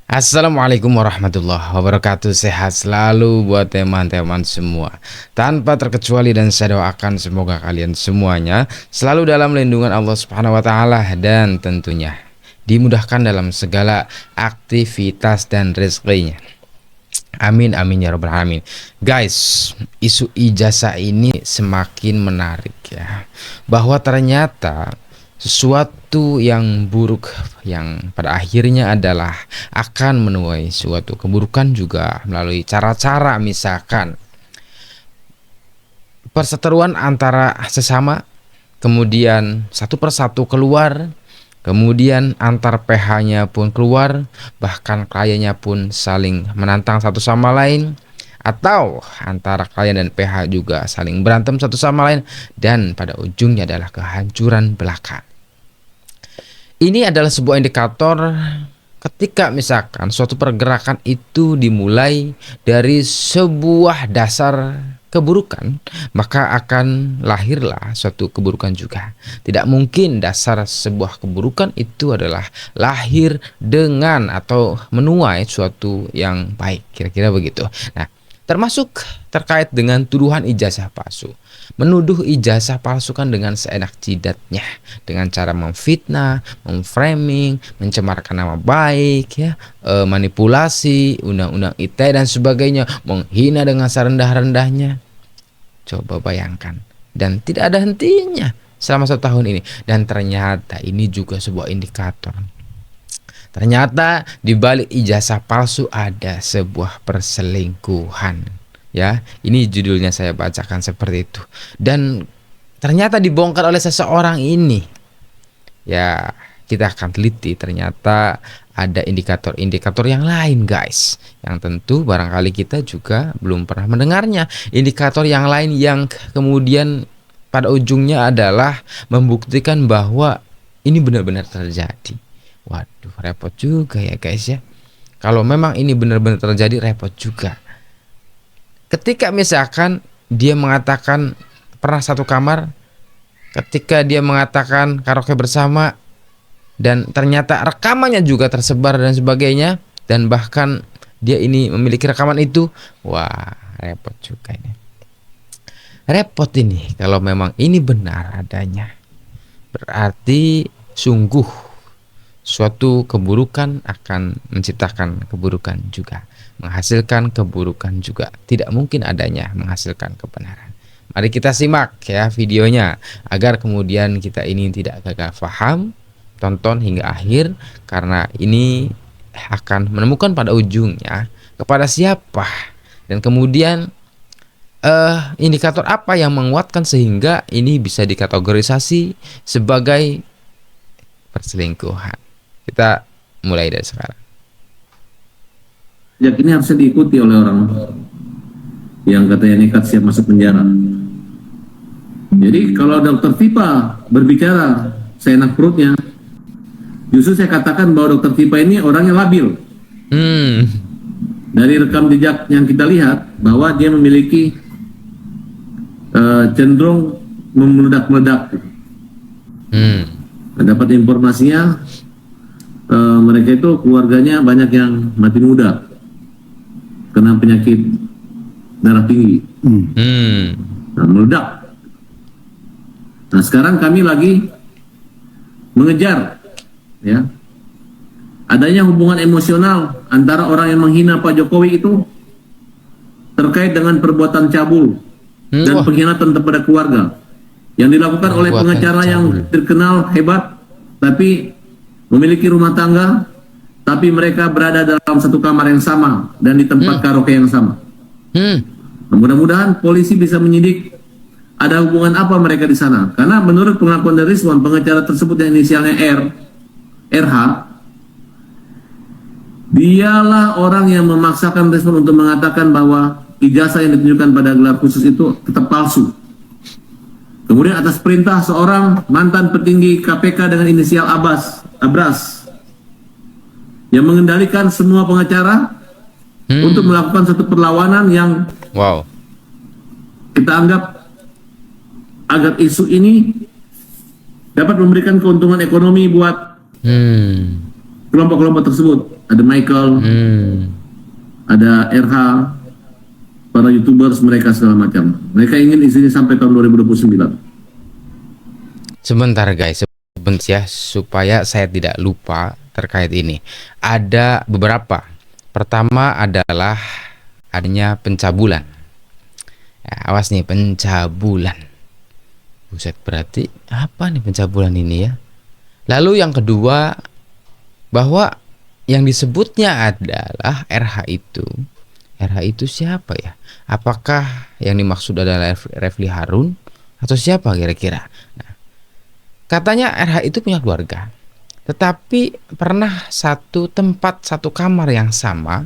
Assalamualaikum warahmatullahi wabarakatuh. Sehat selalu buat teman-teman semua, tanpa terkecuali, dan saya doakan semoga kalian semuanya selalu dalam lindungan Allah Subhanahu wa taala dan tentunya dimudahkan dalam segala aktivitas dan rezekinya. Amin amin ya robbal alamin. Guys, isu ijazah ini semakin menarik ya, bahwa ternyata sesuatu yang buruk yang pada akhirnya adalah akan menuai suatu keburukan juga melalui cara-cara, misalkan perseteruan antara sesama, kemudian satu persatu keluar, kemudian antar PH-nya pun keluar, bahkan kliennya pun saling menantang satu sama lain, atau antara klien dan PH juga saling berantem satu sama lain, dan pada ujungnya adalah kehancuran belaka. Ini adalah sebuah indikator ketika misalkan suatu pergerakan itu dimulai dari sebuah dasar keburukan, maka akan lahirlah suatu keburukan juga. Tidak mungkin dasar sebuah keburukan itu adalah lahir dengan atau menuai suatu yang baik, kira-kira begitu. Nah, termasuk terkait dengan tuduhan ijazah palsu. Menuduh ijazah palsu kan dengan seenak jidatnya, dengan cara memfitnah, memframing, mencemarkan nama baik ya, manipulasi undang-undang ITE dan sebagainya, menghina dengan serendah-rendahnya. Coba bayangkan, dan tidak ada hentinya selama 1 tahun ini. Dan ternyata ini juga sebuah indikator. Ternyata di balik ijazah palsu ada sebuah perselingkuhan. Ya, ini judulnya saya bacakan seperti itu. Dan ternyata dibongkar oleh seseorang ini. Ya, kita akan teliti, ternyata ada indikator-indikator yang lain, guys. Yang tentu barangkali kita juga belum pernah mendengarnya. Indikator yang lain yang kemudian pada ujungnya adalah membuktikan bahwa ini benar-benar terjadi. Waduh, repot juga ya, guys ya. Kalau memang ini benar-benar terjadi, repot juga. Ketika misalkan dia mengatakan pernah satu kamar, ketika dia mengatakan karaoke bersama, dan ternyata rekamannya juga tersebar dan sebagainya, dan bahkan dia ini memiliki rekaman itu, wah repot juga ini. Repot ini kalau memang ini benar adanya. Berarti sungguh suatu keburukan akan menciptakan keburukan juga, menghasilkan keburukan juga. Tidak mungkin adanya menghasilkan kebenaran. Mari kita simak ya videonya agar kemudian kita ini tidak gagal paham. Tonton hingga akhir, karena ini akan menemukan pada ujungnya kepada siapa dan kemudian indikator apa yang menguatkan sehingga ini bisa dikategorisasi sebagai perselingkuhan. Kita mulai dari sekarang. Ya, ini harusnya diikuti oleh orang yang katanya nekat siap masuk penjara. Jadi kalau dokter Tipa berbicara seenak perutnya, justru saya katakan bahwa dokter Tipa ini orang yang labil. Dari rekam jejak yang kita lihat bahwa dia memiliki cenderung memeledak-meledak. Dapat informasinya mereka itu keluarganya banyak yang mati muda kena penyakit darah tinggi. Nah, meledak. Nah, sekarang kami lagi mengejar ya adanya hubungan emosional antara orang yang menghina Pak Jokowi itu terkait dengan perbuatan cabul dan pengkhianatan kepada keluarga yang dilakukan oleh pengacara yang terkenal hebat, tapi memiliki rumah tangga, tapi mereka berada dalam satu kamar yang sama dan di tempat karaoke yang sama. Nah, mudah-mudahan polisi bisa menyidik ada hubungan apa mereka di sana, karena menurut pengakuan dari Rizwan, pengacara tersebut yang inisialnya RH, dialah orang yang memaksakan Rizwan untuk mengatakan bahwa ijazah yang ditunjukkan pada gelar khusus itu tetap palsu. Kemudian atas perintah seorang mantan petinggi KPK dengan inisial Abras yang mengendalikan semua pengacara untuk melakukan satu perlawanan yang kita anggap agar isu ini dapat memberikan keuntungan ekonomi buat kelompok-kelompok tersebut. Ada Michael, ada RH, para YouTubers mereka segala macam. Mereka ingin izinnya sampai tahun 2029. Sebentar guys, sebentar ya, supaya saya tidak lupa terkait ini. Ada beberapa. Pertama adalah adanya pencabulan. Ya, awas nih, pencabulan. Buset, berarti apa nih pencabulan ini ya? Lalu yang kedua, bahwa yang disebutnya adalah RH itu. RH itu siapa ya? Apakah yang dimaksud adalah Refli Harun atau siapa kira-kira? Nah, katanya RH itu punya keluarga, tetapi pernah satu tempat, satu kamar yang sama.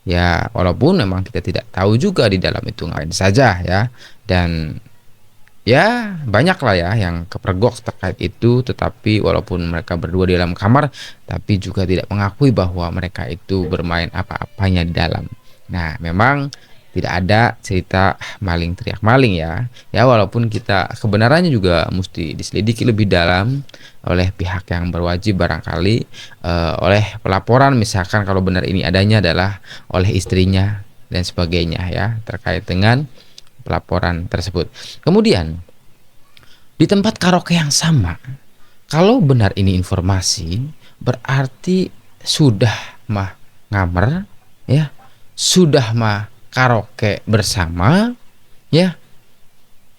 Ya, walaupun memang kita tidak tahu juga di dalam itu ngapain saja ya. Dan ya banyak lah ya yang kepergok terkait itu, tetapi walaupun mereka berdua di dalam kamar, tapi juga tidak mengakui bahwa mereka itu bermain apa-apanya di dalam. Nah, memang tidak ada cerita maling teriak maling ya. Ya, walaupun kita kebenarannya juga mesti diselidiki lebih dalam oleh pihak yang berwajib, barangkali oleh pelaporan, misalkan kalau benar ini adanya adalah oleh istrinya dan sebagainya ya, terkait dengan pelaporan tersebut. Kemudian di tempat karaoke yang sama, kalau benar ini informasi, berarti sudah mah ngamer ya, sudah mah karaoke bersama ya.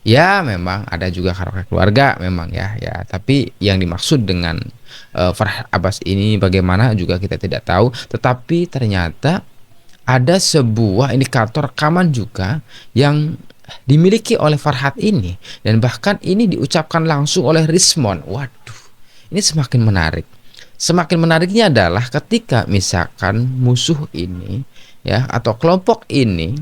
Ya, memang ada juga karaoke keluarga memang ya, tapi yang dimaksud dengan Farhat Abbas ini bagaimana juga kita tidak tahu, tetapi ternyata ada sebuah indikator rekaman juga yang dimiliki oleh Farhat ini, dan bahkan ini diucapkan langsung oleh Rismon. Waduh, ini semakin menarik. Semakin menariknya adalah ketika misalkan musuh ini ya, atau kelompok ini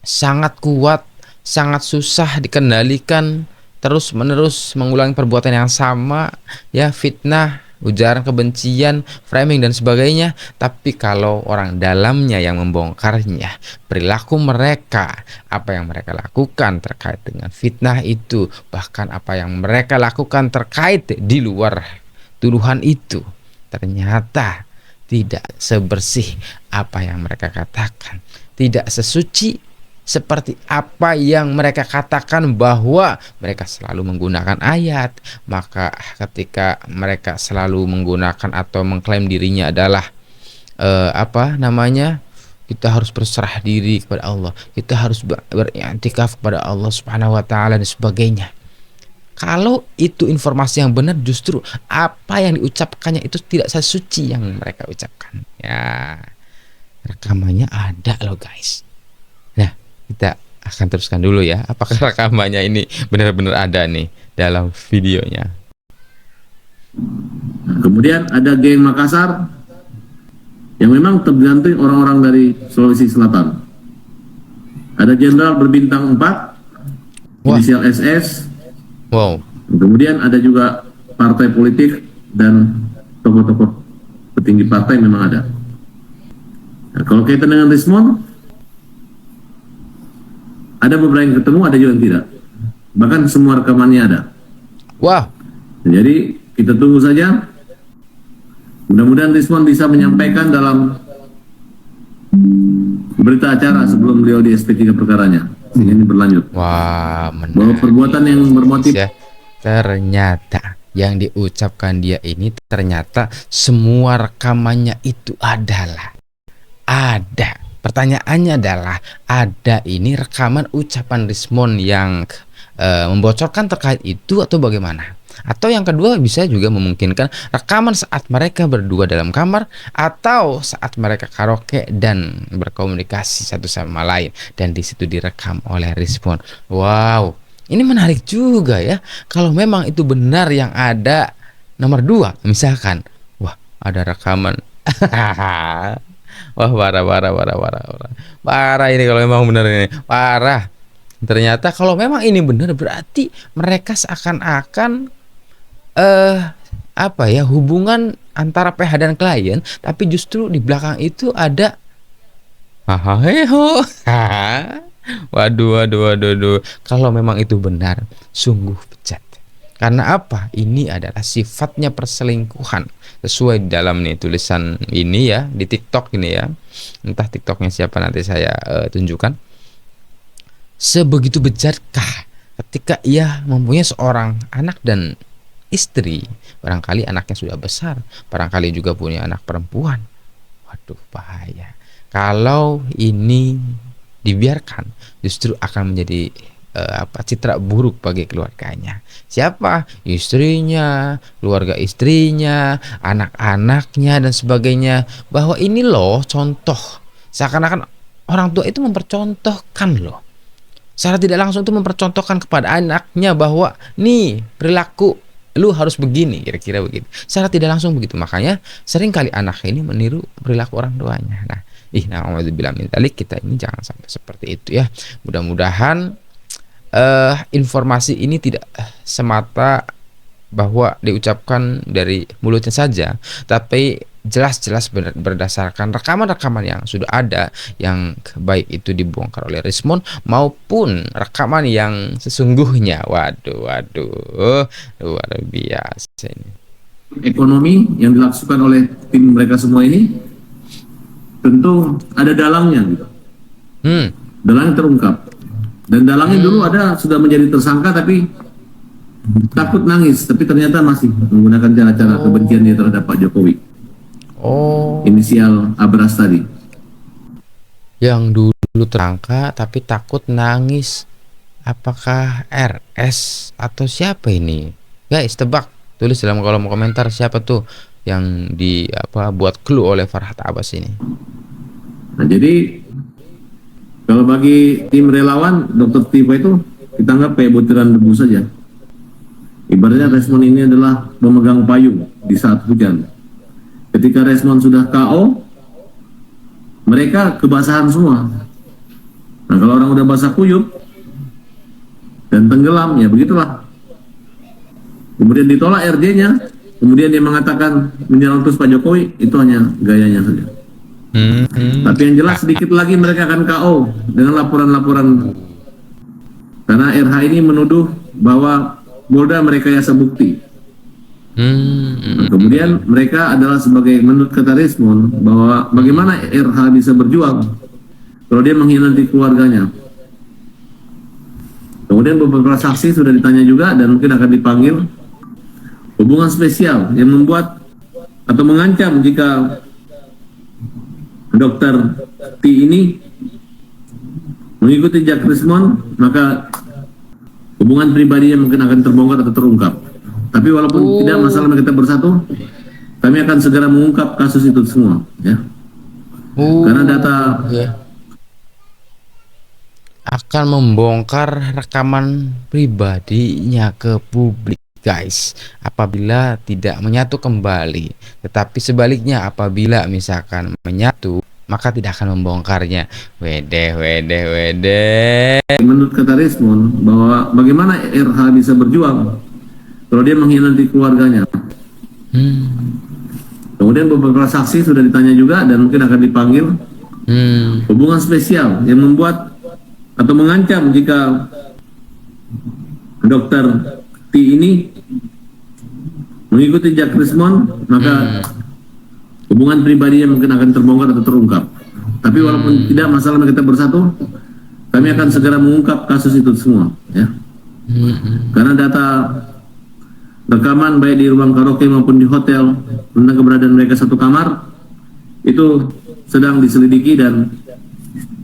sangat kuat, sangat susah dikendalikan, terus menerus mengulangi perbuatan yang sama ya, fitnah, ujaran kebencian, framing dan sebagainya. Tapi kalau orang dalamnya yang membongkarnya, perilaku mereka, apa yang mereka lakukan terkait dengan fitnah itu, bahkan apa yang mereka lakukan terkait di luar tuduhan itu, ternyata tidak sebersih apa yang mereka katakan, tidak sesuci seperti apa yang mereka katakan, bahwa mereka selalu menggunakan ayat. Maka ketika mereka selalu menggunakan atau mengklaim dirinya adalah kita harus berserah diri kepada Allah, kita harus beriktikaf kepada Allah Subhanahu wa taala dan sebagainya. Kalau itu informasi yang benar, justru apa yang diucapkannya itu tidak sesuci yang mereka ucapkan. Ya, rekamannya ada loh guys. Nah, kita akan teruskan dulu ya, apakah rekamannya ini benar-benar ada nih dalam videonya. Kemudian ada geng Makassar yang memang tergantung orang-orang dari Sulawesi Selatan. Ada jenderal berbintang 4, inisial SS. Wow. Kemudian ada juga partai politik dan tokoh-tokoh petinggi partai memang ada. Nah, kalau kaitan dengan Rismon, ada beberapa yang ketemu, ada juga yang tidak. Bahkan semua rekamannya ada. Wah. Jadi kita tunggu saja. Mudah-mudahan Rismon bisa menyampaikan dalam berita acara sebelum beliau di SP3 perkaranya, sehingga ini berlanjut. Wah, menarik. Bahwa perbuatan yang bermotif Ya, ternyata yang diucapkan dia ini ternyata semua rekamannya itu adalah ada. Pertanyaannya adalah, ada ini rekaman ucapan Rismon yang membocorkan terkait itu atau bagaimana? Atau yang kedua bisa juga memungkinkan rekaman saat mereka berdua dalam kamar, atau saat mereka karaoke dan berkomunikasi satu sama lain, dan di situ direkam oleh Rismon. Wow, ini menarik juga ya. Kalau memang itu benar yang ada nomor 2 misalkan, wah ada rekaman. Wah, parah ini kalau memang benar ini, parah. Ternyata kalau memang ini benar, berarti mereka seakan-akan hubungan antara PH dan klien, tapi justru di belakang itu ada waduh. Kalau memang itu benar, sungguh bejat. Karena apa? Ini adalah sifatnya perselingkuhan. Sesuai di dalam nih tulisan ini ya, di TikTok ini ya. Entah TikToknya siapa, nanti saya tunjukkan. Sebegitu bejatkah ketika ia mempunyai seorang anak dan istri. Barangkali anaknya sudah besar, barangkali juga punya anak perempuan. Waduh, bahaya. Kalau ini dibiarkan, justru akan menjadi citra buruk bagi keluarganya. Siapa? Istrinya, keluarga istrinya, anak-anaknya dan sebagainya. Bahwa ini loh contoh. Seakan-akan orang tua itu mempercontohkan loh. Secara tidak langsung itu mempercontohkan kepada anaknya bahwa nih perilaku lu harus begini, kira-kira begitu. Secara tidak langsung begitu. Makanya sering kali anak ini meniru perilaku orang tuanya. Nah, na'udzubillah min dzalik, kita ini jangan sampai seperti itu ya. Mudah-mudahan informasi ini tidak semata bahwa diucapkan dari mulutnya saja, tapi jelas-jelas berdasarkan rekaman-rekaman yang sudah ada, yang baik itu dibongkar oleh Rismond maupun rekaman yang sesungguhnya. Waduh, luar biasa ini. Ekonomi yang dilakukan oleh tim mereka semua ini tentu ada dalangnya gitu. Dalangnya terungkap. Dan dalangnya dulu sudah menjadi tersangka tapi takut nangis, tapi ternyata masih menggunakan cara-cara kebencian dia terhadap Pak Jokowi. Inisial Abras tadi. Yang dulu tersangka tapi takut nangis. Apakah RS atau siapa ini? Guys, tebak. Tulis dalam kolom komentar siapa tuh yang buat clue oleh Farhat Abbas ini. Nah, jadi kalau bagi tim relawan, Dr. Tifa itu kita anggap kayak butiran debu saja. Ibaratnya Rismond ini adalah pemegang payung di saat hujan. Ketika Rismond sudah KO, mereka kebasahan semua. Nah, kalau orang udah basah kuyup dan tenggelam, ya begitulah. Kemudian ditolak RJ-nya, kemudian dia mengatakan menyerang terus Pak Jokowi, itu hanya gayanya saja. Tapi yang jelas sedikit lagi mereka akan KO dengan laporan-laporan, karena RH ini menuduh bahwa Polda merekayasa bukti. Nah, kemudian mereka adalah sebagai, menurut kata Rismond, bahwa bagaimana RH bisa berjuang kalau dia mengkhianati keluarganya. Kemudian beberapa saksi sudah ditanya juga dan mungkin akan dipanggil. Hubungan spesial yang membuat atau mengancam jika Dr. T ini mengikuti jejak Rismond, maka hubungan pribadinya mungkin akan terbongkar atau terungkap. Tapi walaupun tidak masalah kita bersatu, kami akan segera mengungkap kasus itu semua, ya. Karena data akan membongkar rekaman pribadinya ke publik, guys, apabila tidak menyatu kembali. Tetapi sebaliknya, apabila misalkan menyatu, maka tidak akan membongkarnya. Wede. Menurut kata Rismond, bahwa bagaimana RH bisa berjuang kalau dia mengkhianati keluarganya. Kemudian beberapa saksi sudah ditanya juga dan mungkin akan dipanggil. Hubungan spesial yang membuat atau mengancam jika Dr. T ini mengikuti jejak Rismond, maka hubungan pribadinya mungkin akan terbongkar atau terungkap. Tapi walaupun tidak masalah kita bersatu, kami akan segera mengungkap kasus itu semua, ya. Karena data rekaman baik di ruang karaoke maupun di hotel tentang keberadaan mereka satu kamar itu sedang diselidiki dan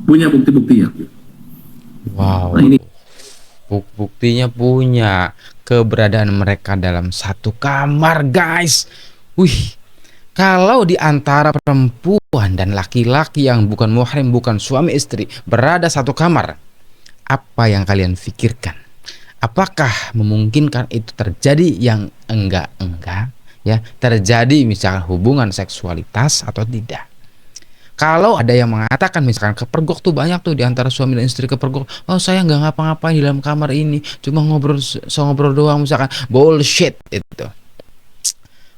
punya bukti-buktinya. Wow. Nah, ini Buktinya punya keberadaan mereka dalam satu kamar, guys. Kalau di antara perempuan dan laki-laki yang bukan muhrim, bukan suami istri, berada satu kamar, apa yang kalian pikirkan? Apakah memungkinkan itu terjadi yang enggak ya, terjadi misalkan hubungan seksualitas atau tidak? Kalau ada yang mengatakan misalkan kepergok tuh banyak tuh di antara suami dan istri kepergok, oh saya nggak ngapa-ngapain di dalam kamar ini, cuma ngobrol doang, misalkan, bullshit itu.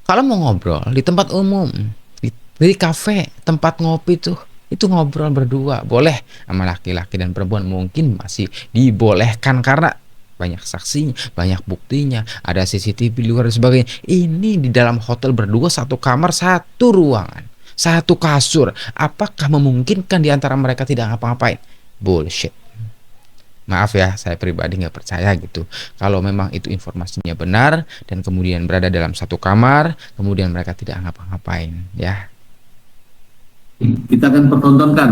Kalau mau ngobrol di tempat umum, di kafe, tempat ngopi tuh, itu ngobrol berdua boleh, sama laki-laki dan perempuan mungkin masih dibolehkan karena banyak saksinya, banyak buktinya, ada CCTV di luar dan sebagainya. Ini di dalam hotel berdua, satu kamar, satu ruangan, satu kasur. Apakah memungkinkan di antara mereka tidak ngapa-ngapain? Bullshit. Maaf ya, saya pribadi nggak percaya gitu. Kalau memang itu informasinya benar dan kemudian berada dalam satu kamar, kemudian mereka tidak ngapa-ngapain, ya. Kita akan pertontonkan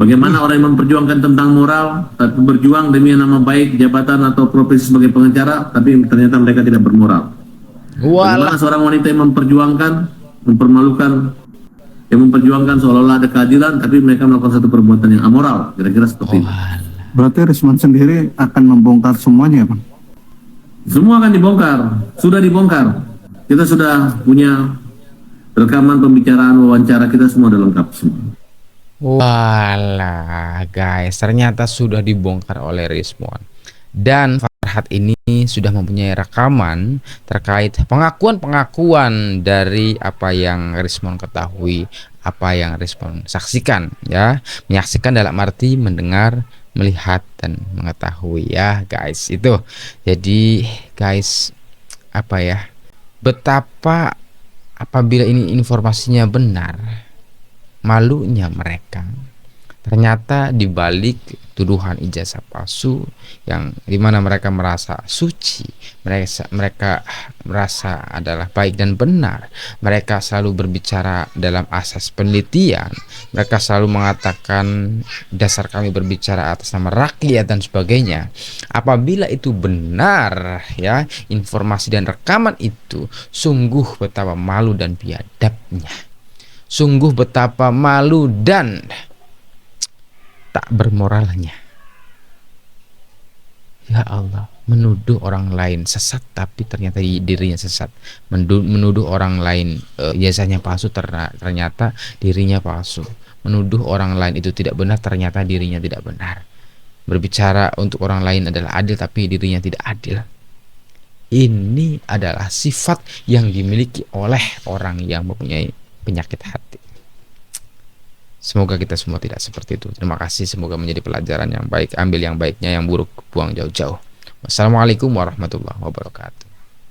bagaimana orang yang memperjuangkan tentang moral, tapi berjuang demi nama baik, jabatan atau profesi sebagai pengacara, tapi ternyata mereka tidak bermoral. Bagaimana seorang wanita yang memperjuangkan, mempermalukan, yang memperjuangkan seolah-olah ada keadilan, tapi mereka melakukan satu perbuatan yang amoral, kira-kira seperti itu. Berarti Rismon sendiri akan membongkar semuanya, Bang? Semua akan dibongkar, sudah dibongkar. Kita sudah punya rekaman pembicaraan, wawancara, kita semua udah lengkap semua. Walah guys, ternyata sudah dibongkar oleh Rismon. Dan Farhat ini sudah mempunyai rekaman terkait pengakuan-pengakuan dari apa yang Rismon ketahui, apa yang Rismon saksikan, ya. Menyaksikan dalam arti mendengar, melihat dan mengetahui, ya guys. Itu jadi guys, apa ya, betapa apabila ini informasinya benar, malunya mereka. Ternyata dibalik tuduhan ijazah palsu yang dimana mereka merasa suci, mereka merasa adalah baik dan benar, mereka selalu berbicara dalam asas penelitian, mereka selalu mengatakan dasar kami berbicara atas nama rakyat dan sebagainya. Apabila itu benar, ya, informasi dan rekaman itu, sungguh betapa malu dan biadabnya, sungguh betapa malu dan tak bermoralnya. Ya Allah, menuduh orang lain sesat tapi ternyata dirinya sesat, menuduh orang lain ijazahnya palsu, ternyata dirinya palsu, menuduh orang lain itu tidak benar, ternyata dirinya tidak benar, berbicara untuk orang lain adalah adil tapi dirinya tidak adil. Ini adalah sifat yang dimiliki oleh orang yang mempunyai penyakit hati. Semoga kita semua tidak seperti itu. Terima kasih, semoga menjadi pelajaran yang baik. Ambil yang baiknya, yang buruk buang jauh-jauh. Wassalamualaikum warahmatullahi wabarakatuh.